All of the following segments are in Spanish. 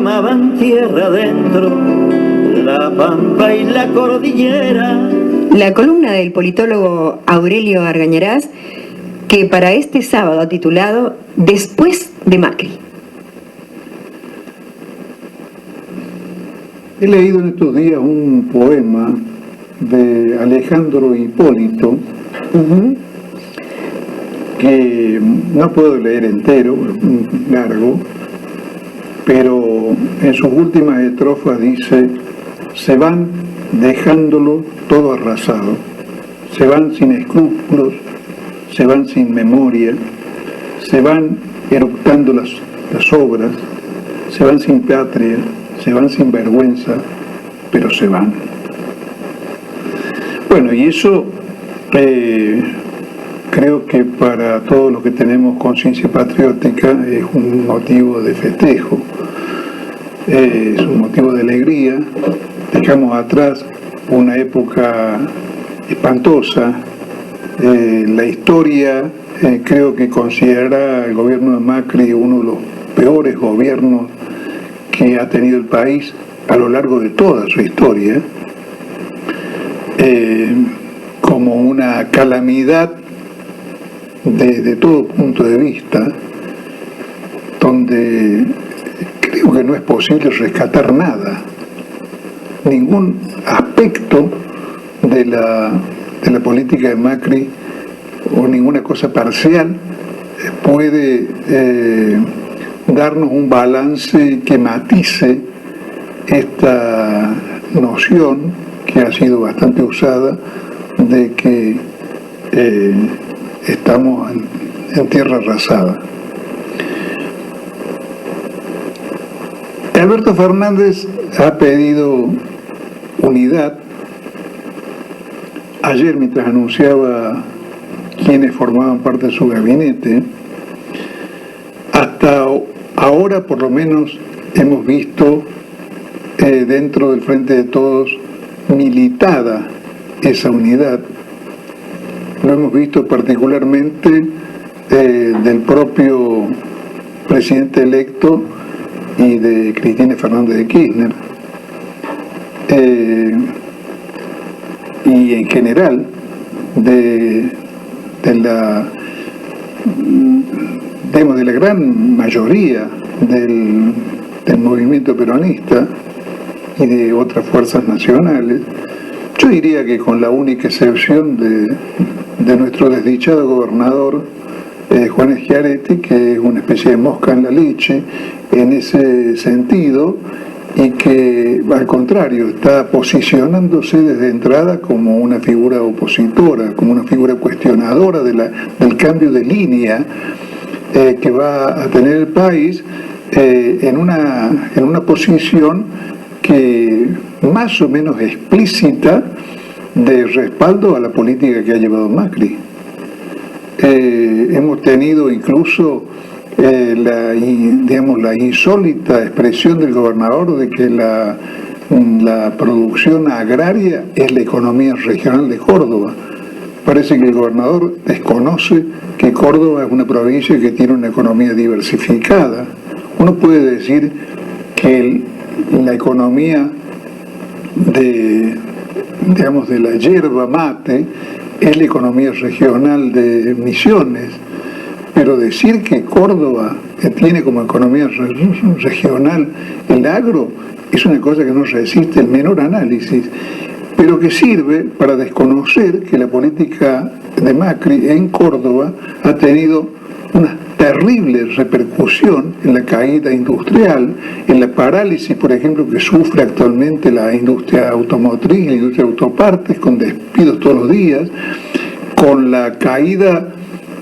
llamaban tierra adentro, la pampa y la cordillera. La columna del politólogo Aurelio Argañarás, que para este sábado ha titulado Después de Macri. He leído en estos días un poema de Alejandro Hipólito, que no puedo leer entero, es largo, pero en sus últimas estrofas dice: se van dejándolo todo arrasado, se van sin escrúpulos, se van sin memoria, se van eructando las obras, se van sin patria, se van sin vergüenza, pero se van. Bueno, y eso creo que para todos los que tenemos conciencia patriótica es un motivo de festejo, es un motivo de alegría. Dejamos atrás una época espantosa. La historia creo que considera el gobierno de Macri uno de los peores gobiernos que ha tenido el país a lo largo de toda su historia, como una calamidad de todo punto de vista, donde creo que no es posible rescatar nada, ningún aspecto de la política de Macri o ninguna cosa parcial puede darnos un balance que matice esta noción que ha sido bastante usada de que estamos en tierra arrasada. Alberto Fernández ha pedido unidad. Ayer, mientras anunciaba quienes formaban parte de su gabinete, hasta ahora por lo menos hemos visto dentro del Frente de Todos militada esa unidad. Lo hemos visto particularmente del propio presidente electo y de Cristina Fernández de Kirchner, y en general de la gran mayoría del movimiento peronista y de otras fuerzas nacionales. Yo diría que con la única excepción de nuestro desdichado gobernador Juan Schiaretti, que es una especie de mosca en la leche en ese sentido, y que al contrario está posicionándose desde entrada como una figura opositora, como una figura cuestionadora del cambio de línea que va a tener el país, en una posición que más o menos explícita de respaldo a la política que ha llevado Macri. Hemos tenido incluso la insólita expresión del gobernador de que la producción agraria es la economía regional de Córdoba. Parece que el gobernador desconoce que Córdoba es una provincia que tiene una economía diversificada. Uno puede decir que la economía de la yerba mate es la economía regional de Misiones, pero decir que Córdoba tiene como economía regional el agro es una cosa que no resiste el menor análisis, pero que sirve para desconocer que la política de Macri en Córdoba ha tenido una terrible repercusión en la caída industrial, en la parálisis, por ejemplo, que sufre actualmente la industria automotriz, la industria de autopartes, con despidos todos los días, con la caída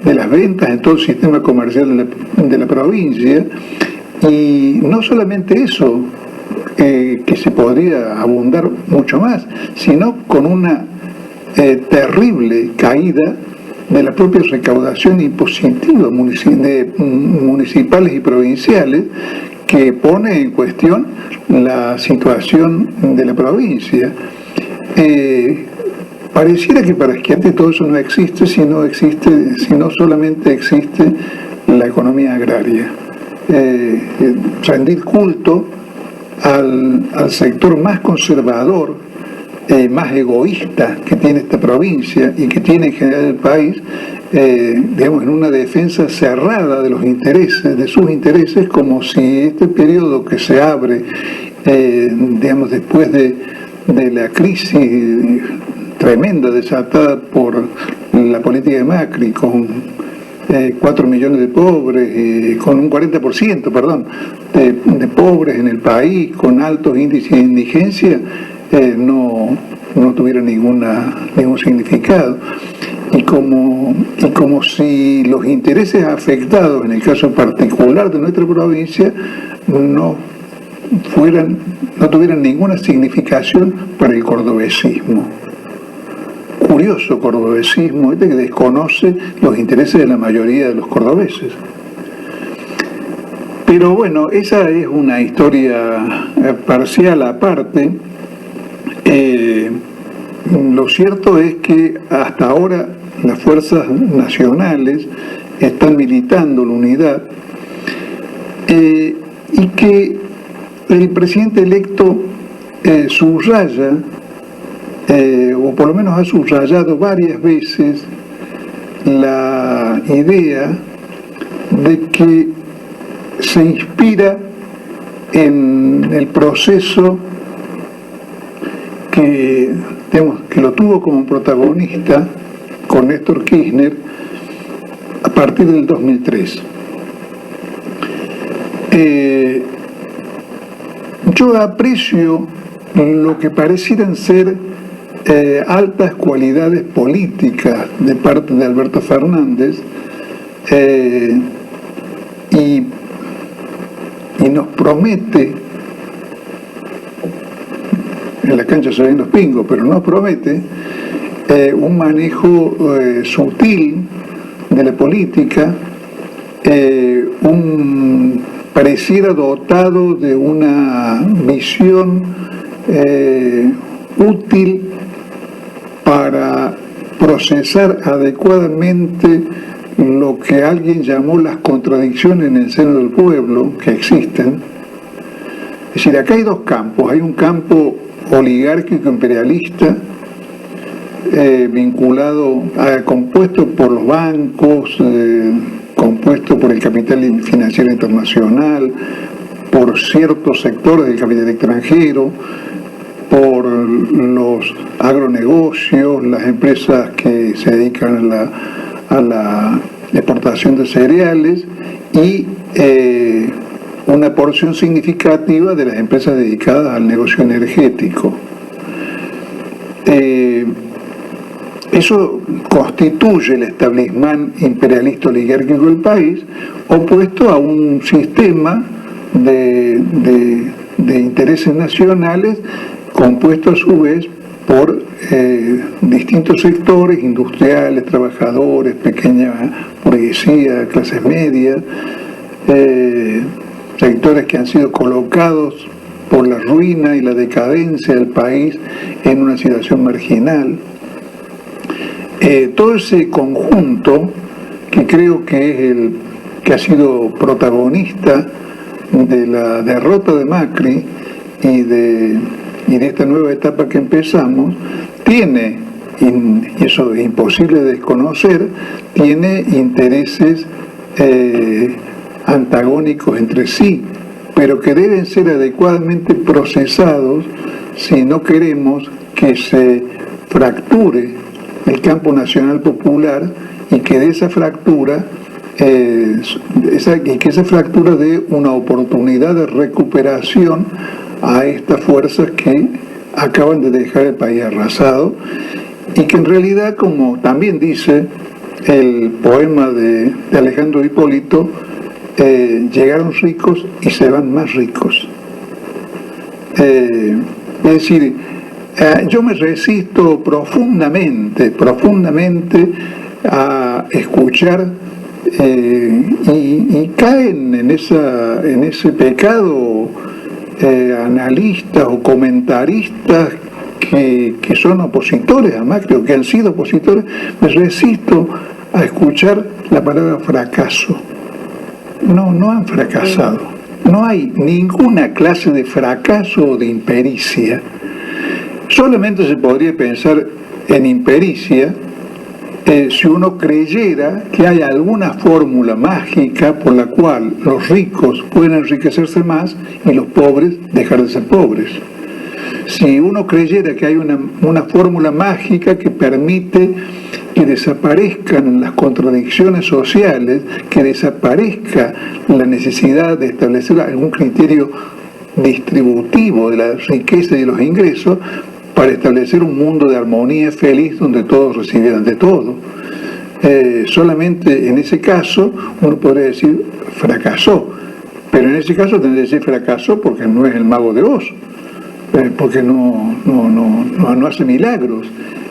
de las ventas en todo el sistema comercial de la provincia. Y no solamente eso, que se podría abundar mucho más, sino con una terrible caída de la propia recaudación impositiva municipales y provinciales, que pone en cuestión la situación de la provincia. Pareciera que para Schiaretti todo eso no existe, sino solamente existe la economía agraria. Rendir culto al sector más conservador, más egoísta que tiene esta provincia y que tiene en general el país, digamos, en una defensa cerrada de los intereses, de sus intereses, como si este periodo que se abre, digamos, después de la crisis tremenda desatada por la política de Macri, con 4 millones de pobres, con un 40%, perdón, de pobres en el país, con altos índices de indigencia, no tuviera ningún significado. Y como si los intereses afectados, en el caso particular de nuestra provincia, no tuvieran ninguna significación para el cordobesismo. Curioso cordobesismo, que desconoce los intereses de la mayoría de los cordobeses. Pero bueno, esa es una historia parcial aparte. Lo cierto es que hasta ahora las fuerzas nacionales están militando la unidad, y que el presidente electo subraya, o por lo menos ha subrayado varias veces, la idea de que se inspira en el proceso que lo tuvo como protagonista con Néstor Kirchner a partir del 2003. Yo aprecio lo que parecieran ser altas cualidades políticas de parte de Alberto Fernández, y nos promete, en la cancha se ven los pingos, pero nos promete un manejo sutil de la política, pareciera dotado de una visión útil para procesar adecuadamente lo que alguien llamó las contradicciones en el seno del pueblo que existen. Es decir, acá hay dos campos. Hay un campo oligárquico imperialista, compuesto por los bancos, compuesto por el capital financiero internacional, por ciertos sectores del capital extranjero, por los agronegocios, las empresas que se dedican a la exportación de cereales y una porción significativa de las empresas dedicadas al negocio energético. Eso constituye el establishment imperialista oligárquico del país, opuesto a un sistema de intereses nacionales compuesto a su vez por distintos sectores industriales, trabajadores, pequeña burguesía, clases medias, sectores que han sido colocados por la ruina y la decadencia del país en una situación marginal. Todo ese conjunto, que creo que es el que ha sido protagonista de la derrota de Macri y de esta nueva etapa que empezamos, tiene, y eso es imposible de desconocer, tiene intereses antagónicos entre sí, pero que deben ser adecuadamente procesados si no queremos que se fracture el campo nacional popular y que de esa fractura que esa fractura dé una oportunidad de recuperación a estas fuerzas que acaban de dejar el país arrasado y que en realidad, como también dice el poema de Alejandro Hipólito, llegaron ricos y se van más ricos. Es decir, yo me resisto profundamente a escuchar y caen en ese pecado analistas o comentaristas que son opositores a Macri o que han sido opositores. Me resisto a escuchar la palabra fracaso. No han fracasado. no hay ninguna clase de fracaso o de impericia. Solamente se podría pensar en impericia si uno creyera que hay alguna fórmula mágica por la cual los ricos pueden enriquecerse más y los pobres dejar de ser pobres. Si uno creyera que hay una fórmula mágica que permite que desaparezcan las contradicciones sociales, que desaparezca la necesidad de establecer algún criterio distributivo de la riqueza y de los ingresos, para establecer un mundo de armonía feliz donde todos recibieran de todo. Solamente en ese caso uno podría decir fracasó, pero en ese caso tendría que decir fracasó porque no es el mago de Oz, porque no hace milagros.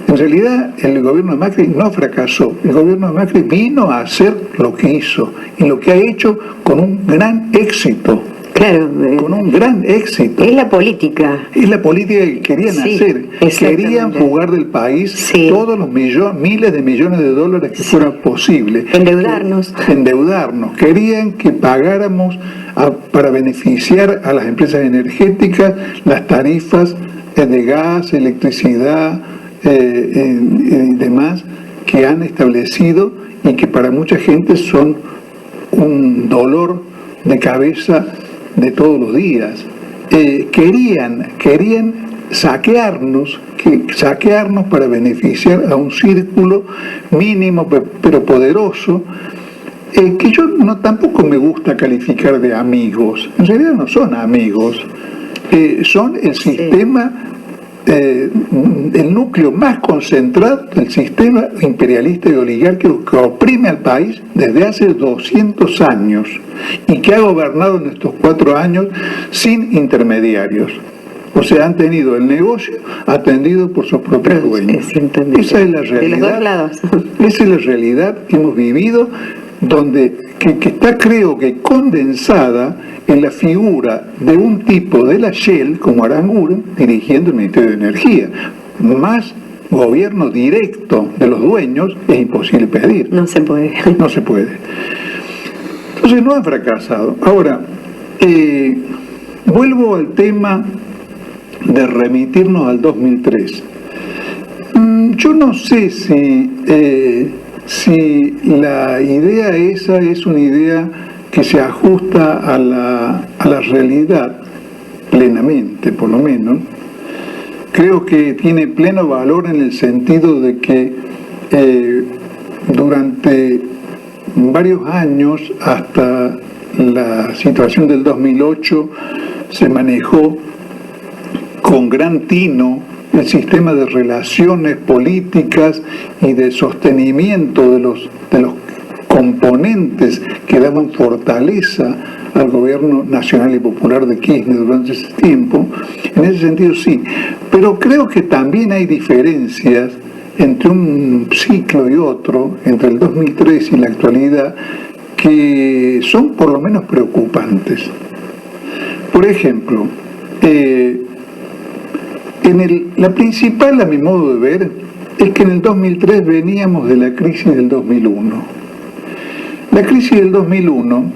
En realidad el gobierno de Macri no fracasó, el gobierno de Macri vino a hacer lo que hizo y lo que ha hecho con un gran éxito. Claro, con un gran éxito. Es la política. Es la política que querían hacer. Querían fugar del país todos los miles de millones de dólares que fueran posibles. Endeudarnos. Querían que pagáramos para beneficiar a las empresas energéticas las tarifas de gas, electricidad y demás que han establecido y que para mucha gente son un dolor de cabeza de todos los días. Querían saquearnos para beneficiar a un círculo mínimo pero poderoso, que yo tampoco me gusta calificar de amigos. En realidad no son amigos, son el sistema, el núcleo más concentrado del sistema imperialista y oligárquico que oprime al país desde hace 200 años y que ha gobernado en estos 4 años sin intermediarios. O sea, han tenido el negocio atendido por sus propios dueños. Esa es la realidad. De los dos lados. Esa es la realidad que hemos vivido, que está, creo que, condensada en la figura de un tipo de la Shell como Aranguren dirigiendo el Ministerio de Energía. Más gobierno directo de los dueños es imposible pedir. No se puede. No se puede. Entonces no han fracasado. Ahora, vuelvo al tema de remitirnos al 2003. Yo no sé si la idea esa es una idea que se ajusta a la realidad plenamente, por lo menos. Creo que tiene pleno valor en el sentido de que durante varios años, hasta la situación del 2008, se manejó con gran tino el sistema de relaciones políticas y de sostenimiento de los componentes que daban fortaleza al gobierno nacional y popular de Kirchner durante ese tiempo. En ese sentido sí, pero creo que también hay diferencias entre un ciclo y otro, entre el 2003 y la actualidad, que son por lo menos preocupantes. Por ejemplo, la principal, a mi modo de ver, es que en el 2003 veníamos de la crisis del 2001. La crisis del 2001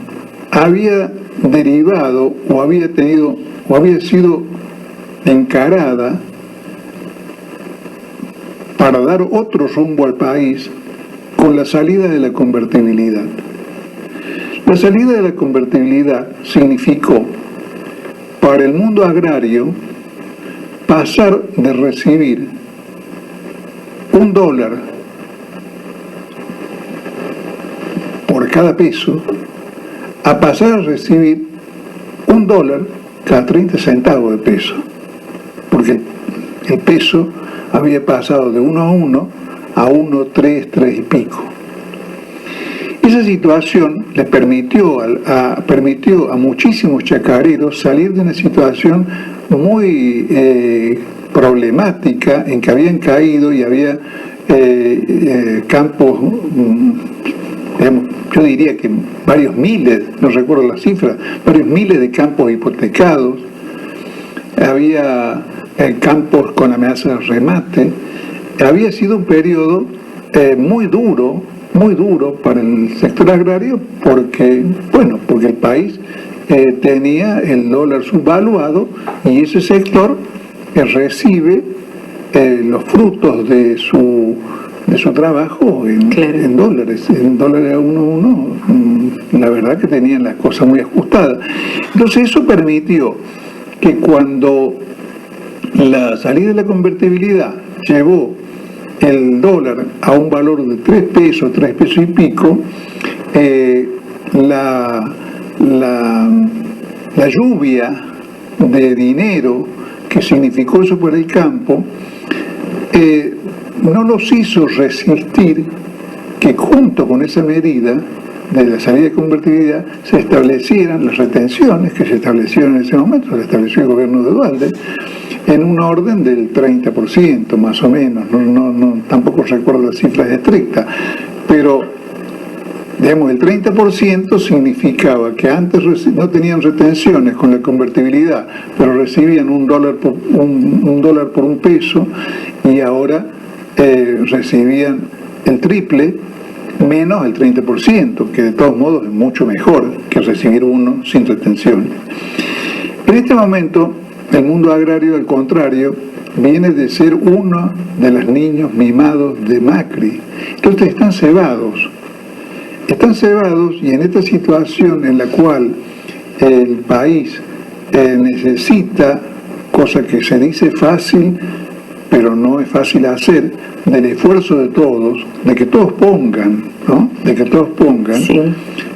había derivado o había sido encarada para dar otro rumbo al país con la salida de la convertibilidad. La salida de la convertibilidad significó para el mundo agrario pasar de recibir $1 por cada peso a pasar a recibir $1 cada 30 centavos de peso, porque el peso había pasado de 1 a 1 a 1, 3 y pico. Esa situación le permitió a muchísimos chacareros salir de una situación muy problemática en que habían caído y había campos, digamos, yo diría que varios miles, no recuerdo la cifra, varios miles de campos hipotecados, había campos con amenaza de remate. Había sido un periodo muy duro para el sector agrario porque el país tenía el dólar subvaluado y ese sector recibe los frutos de su trabajo en dólares a 1 a 1. La verdad que tenían las cosas muy ajustadas. Entonces eso permitió que cuando la salida de la convertibilidad llevó el dólar a un valor de 3 pesos y pico, la lluvia de dinero que significó eso por el campo no los hizo resistir que junto con esa medida de la salida de convertibilidad se establecieran las retenciones que se establecieron en ese momento, se estableció el gobierno de Duhalde, en un orden del 30% más o menos, tampoco recuerdo las cifras estrictas, pero digamos el 30% significaba que antes no tenían retenciones con la convertibilidad, pero recibían un dólar por un peso, y ahora recibían el triple menos el 30%, que de todos modos es mucho mejor que recibir uno sin retenciones. En este momento el mundo agrario, al contrario, viene de ser uno de los niños mimados de Macri. Entonces están cebados, y en esta situación en la cual el país necesita, cosa que se dice fácil, pero no es fácil hacer, del esfuerzo de todos, de que todos pongan, ¿no? De que todos pongan. Sí.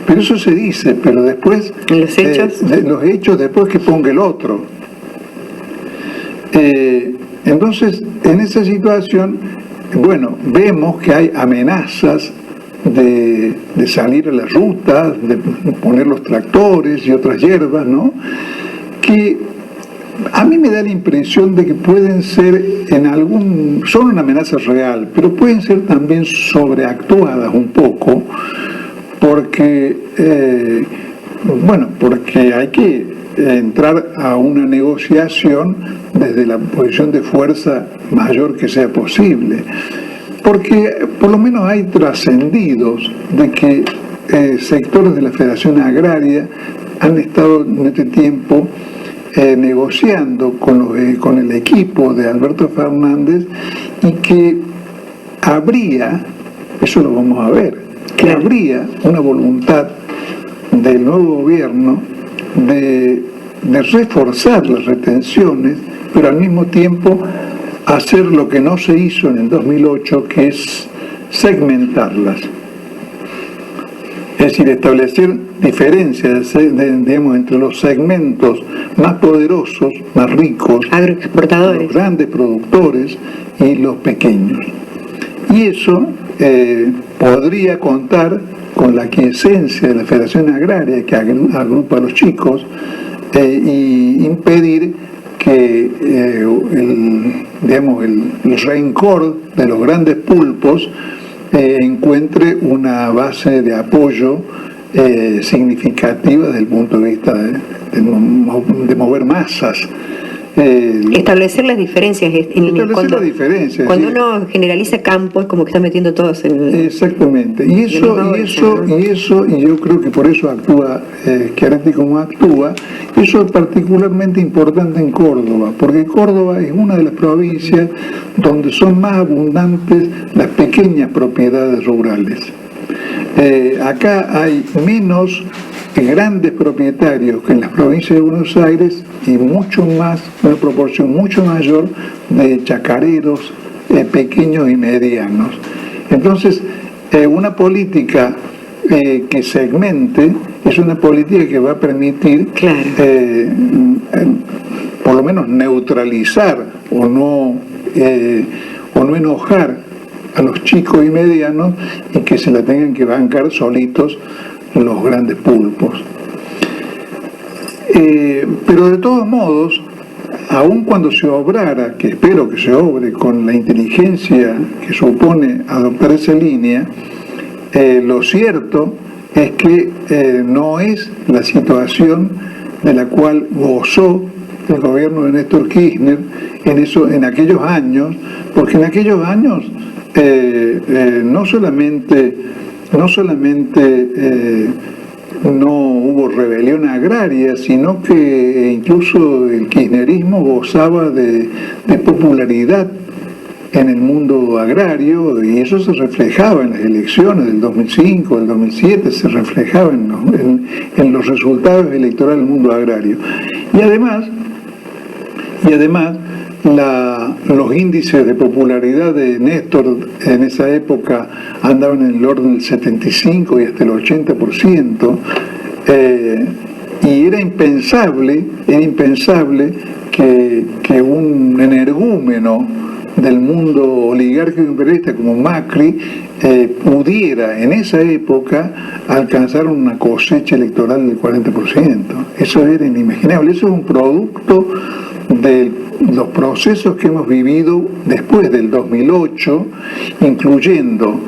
Pero eso se dice, pero después... ¿Los hechos? Los hechos después que ponga el otro. Entonces, en esa situación, bueno, vemos que hay amenazas de salir a las rutas, de poner los tractores y otras hierbas, ¿no? Que a mí me da la impresión de que pueden ser son una amenaza real, pero pueden ser también sobreactuadas un poco, porque hay que entrar a una negociación desde la posición de fuerza mayor que sea posible, porque por lo menos hay trascendidos de que sectores de la Federación Agraria han estado en este tiempo negociando con el equipo de Alberto Fernández, y que habría, eso lo vamos a ver, que habría una voluntad del nuevo gobierno de reforzar las retenciones, pero al mismo tiempo hacer lo que no se hizo en el 2008, que es segmentarlas. Es decir, establecer diferencias entre los segmentos más poderosos, más ricos, agroexportadores, los grandes productores y los pequeños. Y eso podría contar con la quiesencia de la Federación Agraria, que agrupa a los chicos, y impedir que el rencor de los grandes pulpos encuentre una base de apoyo significativa desde el punto de vista de mover masas. Establecer las diferencias. Cuando uno generaliza campos, como que está metiendo todos en... Exactamente. Y yo creo que por eso actúa Schiaretti como actúa. Eso es particularmente importante en Córdoba, porque Córdoba es una de las provincias donde son más abundantes las pequeñas propiedades rurales. Acá hay menos grandes propietarios que en las provincias de Buenos Aires, y una proporción mucho mayor de chacareros pequeños y medianos. Entonces, una política que segmente es una política que va a permitir por lo menos neutralizar o no enojar a los chicos y medianos, y que se la tengan que bancar solitos los grandes pulpos. Pero de todos modos, aun cuando se obrara, que espero que se obre con la inteligencia que supone adoptar esa línea, lo cierto es que no es la situación de la cual gozó el gobierno de Néstor Kirchner en aquellos años, porque en aquellos años no solamente no hubo rebelión agraria, sino que incluso el kirchnerismo gozaba de popularidad en el mundo agrario, y eso se reflejaba en las elecciones del 2005, del 2007, se reflejaba en los resultados electorales del mundo agrario. Y además los índices de popularidad de Néstor en esa época andaban en el orden del 75 y hasta el 80%, y era impensable que un energúmeno del mundo oligárquico imperialista como Macri pudiera en esa época alcanzar una cosecha electoral del 40%. Eso era inimaginable. Eso es un producto de los procesos que hemos vivido después del 2008, incluyendo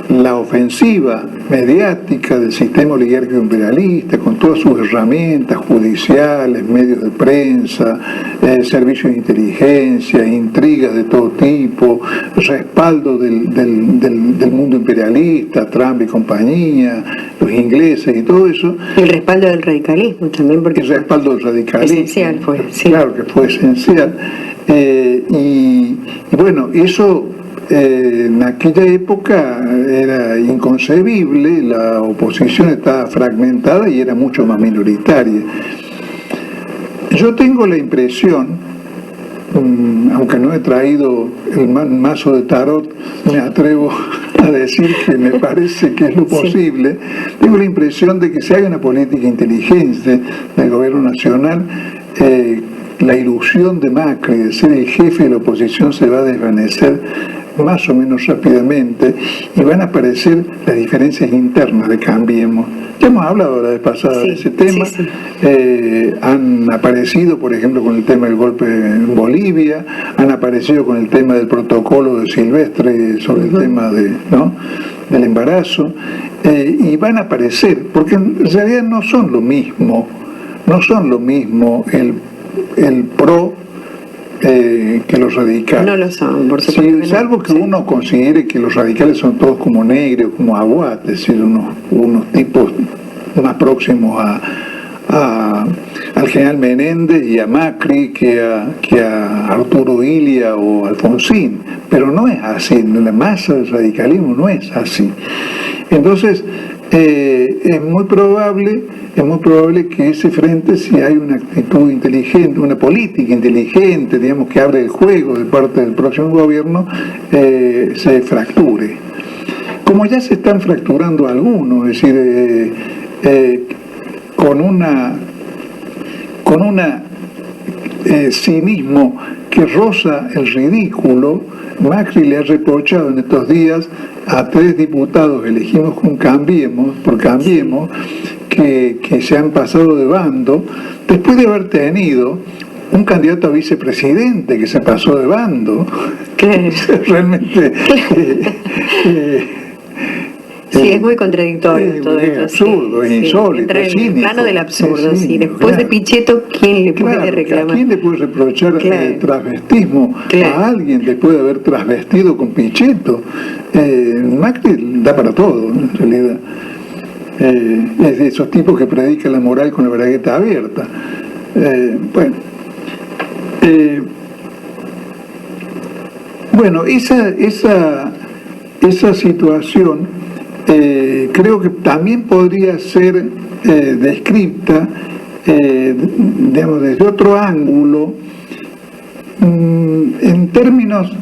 la ofensiva mediática del sistema oligárquico imperialista, con todas sus herramientas judiciales, medios de prensa, servicios de inteligencia, intrigas de todo tipo, respaldo del mundo imperialista, Trump y compañía, los ingleses y todo eso. El respaldo del radicalismo también, porque el respaldo del radicalismo. Esencial fue, sí. Claro que fue esencial. Y bueno, eso en aquella época era inconcebible, la oposición estaba fragmentada y era mucho más minoritaria. Yo tengo la impresión, aunque no he traído el mazo de tarot, me atrevo a decir que me parece que es lo posible, tengo la impresión de que si hay una política inteligente del gobierno nacional, la ilusión de Macri de ser el jefe de la oposición se va a desvanecer más o menos rápidamente, y van a aparecer las diferencias internas de Cambiemos. Ya hemos hablado la vez pasada de ese tema. Han aparecido, por ejemplo, con el tema del golpe en Bolivia, han aparecido con el tema del protocolo de Silvestre sobre el tema del embarazo, y van a aparecer, porque en realidad no son lo mismo el PRO que los radicales. No lo son, por supuesto. Sí, salvo que uno considere que los radicales son todos como negros, como aguas, es decir, unos tipos más próximos al general Menéndez y a Macri que a Arturo Illia o Alfonsín, pero no es así, la masa del radicalismo no es así. Entonces es muy probable que ese frente, si hay una actitud inteligente, una política inteligente, digamos, que abre el juego de parte del próximo gobierno, se fracture. Como ya se están fracturando algunos, es decir, con una cinismo que roza el ridículo. Macri le ha reprochado en estos días a 3 diputados elegidos por Cambiemos, que se han pasado de bando, después de haber tenido un candidato a vicepresidente que se pasó de bando. Claro. Realmente... sí, es muy contradictorio todo esto. Es absurdo, es insólito, entra en el plano del absurdo. Es cínico, después de Pichetto, ¿quién le puede reclamar? ¿A quién le puede reprochar transvestismo a alguien después de haber transvestido con Pichetto? Macri da para todo, en realidad. Es de esos tipos que predican la moral con la bragueta abierta. Bueno, esa situación creo que también podría ser descrita, digamos, desde otro ángulo, en términos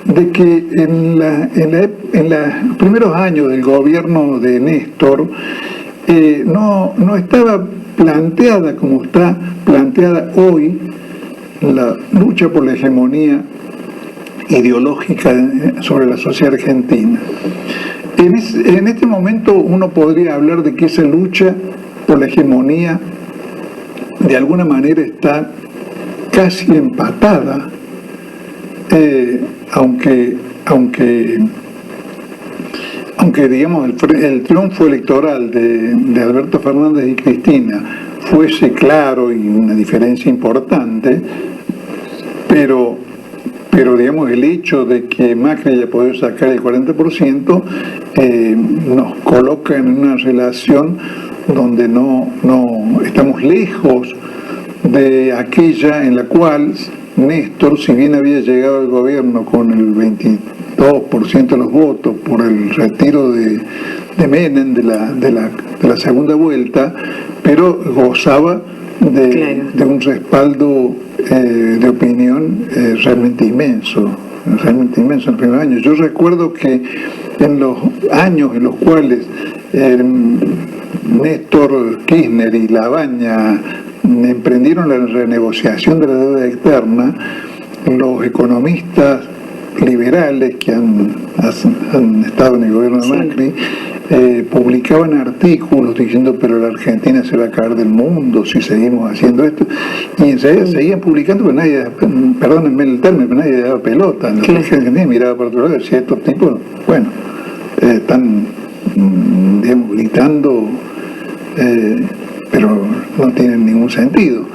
de que en los primeros años del gobierno de Néstor no estaba planteada como está planteada hoy la lucha por la hegemonía ideológica sobre la sociedad argentina. En este momento uno podría hablar de que esa lucha por la hegemonía de alguna manera está casi empatada, aunque digamos el triunfo electoral de Alberto Fernández y Cristina fuese claro y una diferencia importante, pero digamos el hecho de que Macri haya podido sacar el 40% nos coloca en una relación donde no estamos lejos de aquella en la cual Néstor, si bien había llegado al gobierno con el 22% de los votos por el retiro de Menem de la segunda vuelta, pero gozaba de un respaldo de opinión realmente inmenso en el primer año. Yo recuerdo que en los años en los cuales Néstor Kirchner y Labaña emprendieron la renegociación de la deuda externa, los economistas liberales que han estado en el gobierno de Macri publicaban artículos diciendo pero la Argentina se va a caer del mundo si seguimos haciendo esto, y enseguida seguían publicando, pero nadie, perdónenme el término, pero nadie daba pelota. La Argentina miraba por otro lado y decía, estos tipos, bueno, están digamos gritando, pero no tienen ningún sentido.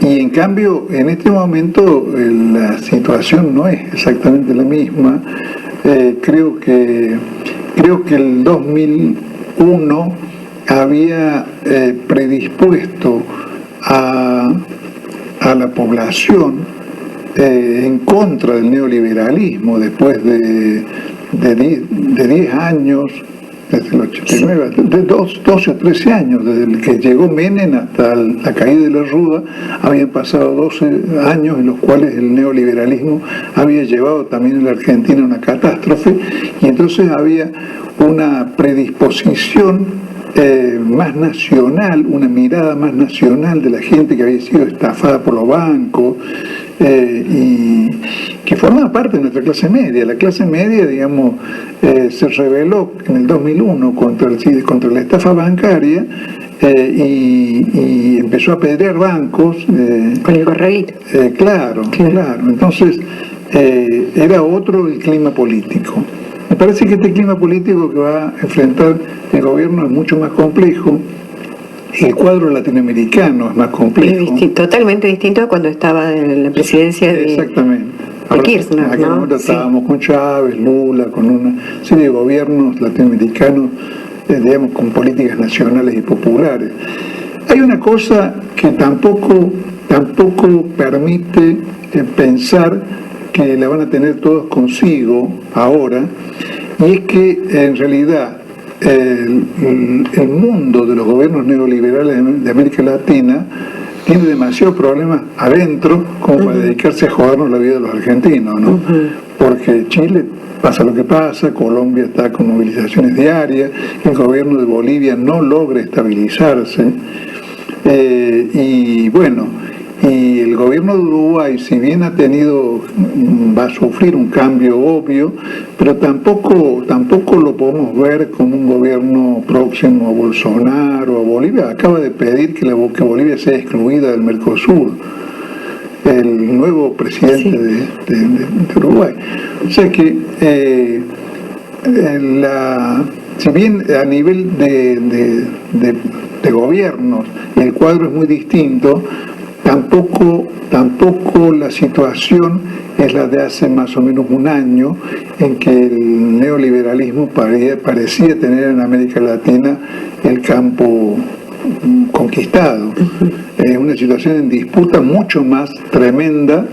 Y en cambio, en este momento la situación no es exactamente la misma. Creo que el 2001 había predispuesto a la población en contra del neoliberalismo después de 10 años, desde el 89, de 12 o 13 años, desde el que llegó Menem hasta la caída de la Rúa, habían pasado 12 años en los cuales el neoliberalismo había llevado también en la Argentina a una catástrofe, y entonces había una predisposición más nacional, una mirada más nacional de la gente que había sido estafada por los bancos, y que formaba parte de nuestra clase media. La clase media, digamos, se rebeló en el 2001 contra la estafa bancaria y empezó a apedrear bancos. Con el corralito. Claro. Entonces, era otro el clima político. Me parece que este clima político que va a enfrentar el gobierno es mucho más complejo. El cuadro latinoamericano es más complejo. Totalmente distinto a cuando estaba en la presidencia de Kirchner, en aquel momento estábamos con Chávez, Lula, con una serie de gobiernos latinoamericanos, digamos, con políticas nacionales y populares. Hay una cosa que tampoco permite pensar que la van a tener todos consigo ahora, y es que en realidad el mundo de los gobiernos neoliberales de América Latina tiene demasiados problemas adentro como para dedicarse a jodernos la vida de los argentinos, ¿no? Porque Chile pasa lo que pasa, Colombia está con movilizaciones diarias, el gobierno de Bolivia no logra estabilizarse, y bueno, y el gobierno de Uruguay, si bien va a sufrir un cambio obvio, pero tampoco lo podemos ver como un gobierno próximo a Bolsonaro o a Bolivia. Acaba de pedir que Bolivia sea excluida del Mercosur, el nuevo presidente de Uruguay. O sea que si bien a nivel de gobiernos el cuadro es muy distinto, tampoco la situación es la de hace más o menos un año, en que el neoliberalismo parecía tener en América Latina el campo conquistado. Es una situación en disputa mucho más tremenda,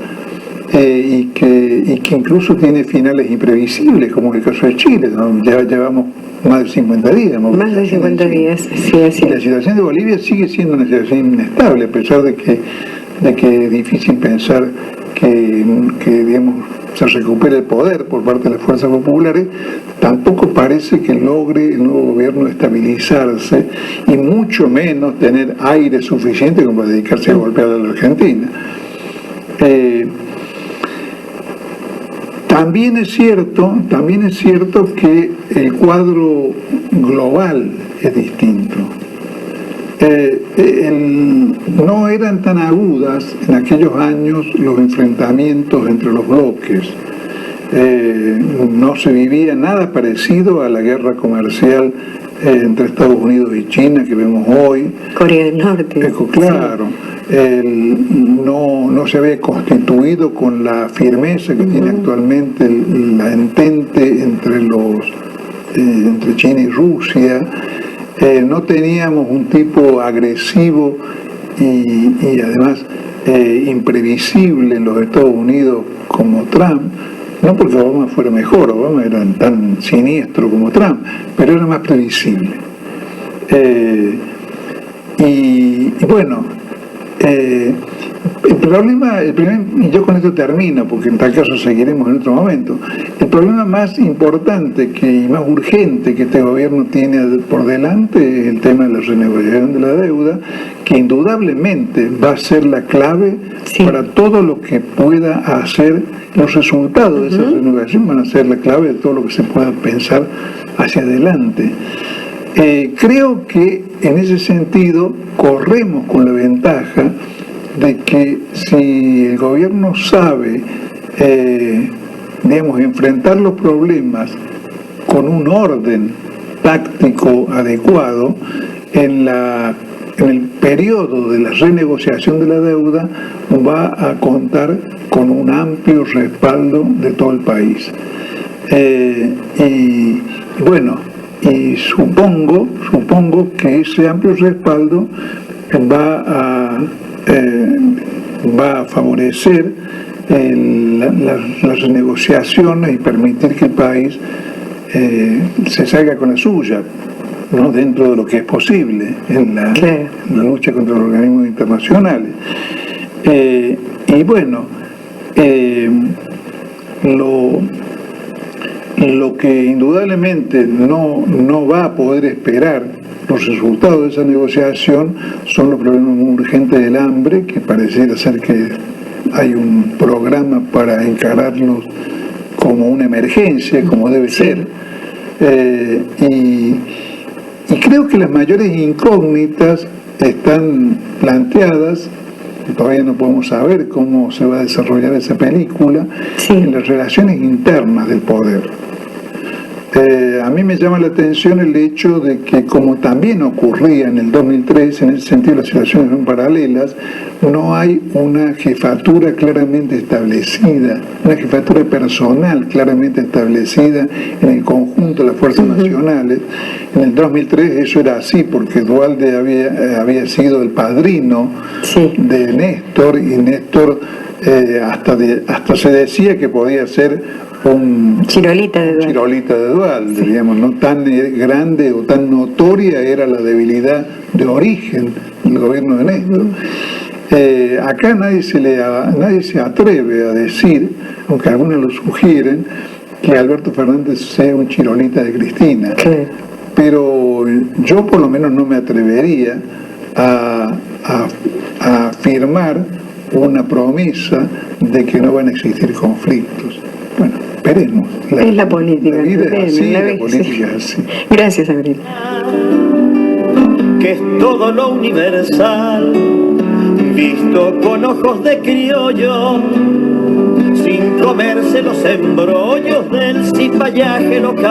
y que incluso tiene finales imprevisibles, como el caso de Chile, ¿no? Ya llevamos más de 50 días. Más de 50 días, sí. Y la situación de Bolivia sigue siendo una situación inestable, a pesar de que es difícil pensar que digamos, se recupere el poder por parte de las fuerzas populares. Tampoco parece que logre el nuevo gobierno estabilizarse, y mucho menos tener aire suficiente como para dedicarse a golpear a la Argentina. También es cierto que el cuadro global es distinto. No eran tan agudas en aquellos años los enfrentamientos entre los bloques. No se vivía nada parecido a la guerra comercial entre Estados Unidos y China que vemos hoy. Corea del Norte. Claro. No se había constituido con la firmeza que tiene actualmente la entente entre China y Rusia. no teníamos un tipo agresivo y además imprevisible en los Estados Unidos como Trump, no porque Obama fuera mejor, Obama era tan siniestro como Trump, pero era más previsible. Y bueno, el problema, y yo con esto termino, porque en tal caso seguiremos en otro momento, el problema más importante y más urgente que este gobierno tiene por delante es el tema de la renegociación de la deuda, que indudablemente va a ser la clave para todo lo que pueda hacer. Los resultados de esa renegociación van a ser la clave de todo lo que se pueda pensar hacia adelante. Creo que en ese sentido corremos con la ventaja de que si el gobierno sabe, enfrentar los problemas con un orden táctico adecuado, en el periodo de la renegociación de la deuda va a contar con un amplio respaldo de todo el país. Y supongo que ese amplio respaldo va a favorecer las renegociaciones y permitir que el país se salga con la suya, ¿no? Dentro de lo que es posible en la lucha contra los organismos internacionales. Lo que indudablemente no va a poder esperar los resultados de esa negociación son los problemas muy urgentes del hambre, que pareciera ser que hay un programa para encararlos como una emergencia, como debe ser. Y creo que las mayores incógnitas están planteadas, todavía no podemos saber cómo se va a desarrollar esa película, en las relaciones internas del poder. A mí me llama la atención el hecho de que, como también ocurría en el 2003, en ese sentido las situaciones son paralelas, no hay una jefatura claramente establecida, una jefatura personal claramente establecida en el conjunto de las fuerzas nacionales. En el 2003 eso era así, porque Duhalde había sido el padrino de Néstor, y Néstor hasta se decía que podía ser un Chirolita de Duhalde, digamos, no tan grande o tan notoria era la debilidad de origen del gobierno de Néstor. Acá nadie se atreve a decir, aunque algunos lo sugieren, que Alberto Fernández sea un Chirolita de Cristina. Pero yo por lo menos no me atrevería a afirmar una promesa de que no van a existir conflictos. Bueno, esperemos. Es la política. La vida es así, la política es así. Gracias, Abril. Que es todo lo universal, visto con ojos de criollo, sin comerse los embrollos del cipallaje local.